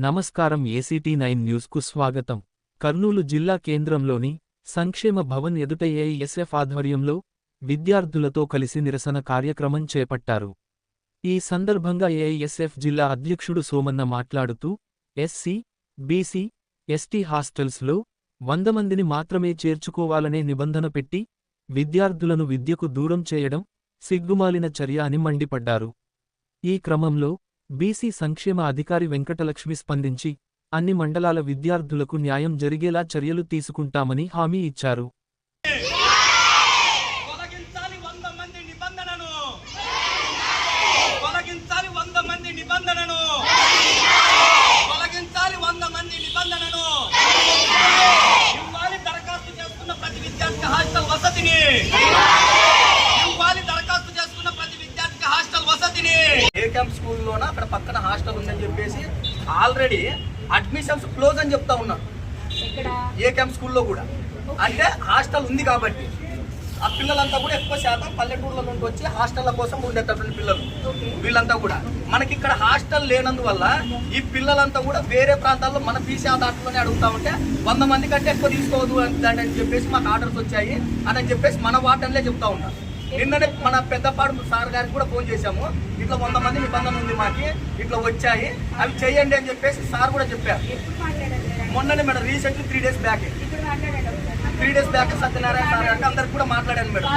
నమస్కారం ACT9 న్యూస్కు స్వాగతం. కర్నూలు జిల్లా కేంద్రంలోని సంక్షేమ భవన్ ఎదుట ఏఐఎస్ఎఫ్ ఆధ్వర్యంలో విద్యార్థులతో కలిసి నిరసన కార్యక్రమం చేపట్టారు. ఈ సందర్భంగా ఏఐఎస్ఎఫ్ జిల్లా అధ్యక్షుడు సోమన్న మాట్లాడుతూ, ఎస్సీ, బీసీ, ఎస్టీ హాస్టల్స్లో 100 మందిని మాత్రమే చేర్చుకోవాలనే నిబంధన పెట్టి విద్యార్థులను విద్యకు దూరం చేయడం సిగ్గుమాలిన చర్య అని మండిపడ్డారు. ఈ క్రమంలో బీసీ సంక్షేమ అధికారి వెంకటలక్ష్మి స్పందించి అన్ని మండలాల విద్యార్థులకు న్యాయం జరిగేలా చర్యలు తీసుకుంటామని హామీ ఇచ్చారు. స్కూల్లోన అక్కడ పక్కన హాస్టల్ ఉందని చెప్పేసి ఆల్రెడీ అడ్మిషన్స్ క్లోజ్ అని చెప్తా ఉన్నారు. ఏ క్యాంప్ స్కూల్లో కూడా అంటే హాస్టల్ ఉంది కాబట్టి ఆ పిల్లలంతా కూడా ఎక్కువ శాతం పల్లెటూర్ల నుండి వచ్చి హాస్టళ్ల కోసం ఉండేటటువంటి పిల్లలు వీళ్ళంతా కూడా మనకి ఇక్కడ హాస్టల్ లేనందువల్ల ఈ పిల్లలంతా కూడా వేరే ప్రాంతాల్లో మన పీసీ దాంట్లోనే అడుగుతా ఉంటే 100 మంది కంటే ఎక్కువ తీసుకోవద్దు అని చెప్పేసి మాకు ఆర్డర్స్ వచ్చాయి అని చెప్పేసి మన వార్డన్లే చెప్తా ఉంటాం. నిన్ననే మన పెద్దపాడు సార్ గారికి కూడా ఫోన్ చేశాము, ఇట్లా 100 మంది నిబంధన ఉంది మాకి, ఇట్లా వచ్చాయి అవి చేయండి అని చెప్పేసి సార్ కూడా చెప్పారు. మొన్ననే madam recently 3 days back Satyanarayana sir గారికి అందరికి కూడా మాట్లాడాను మేడం.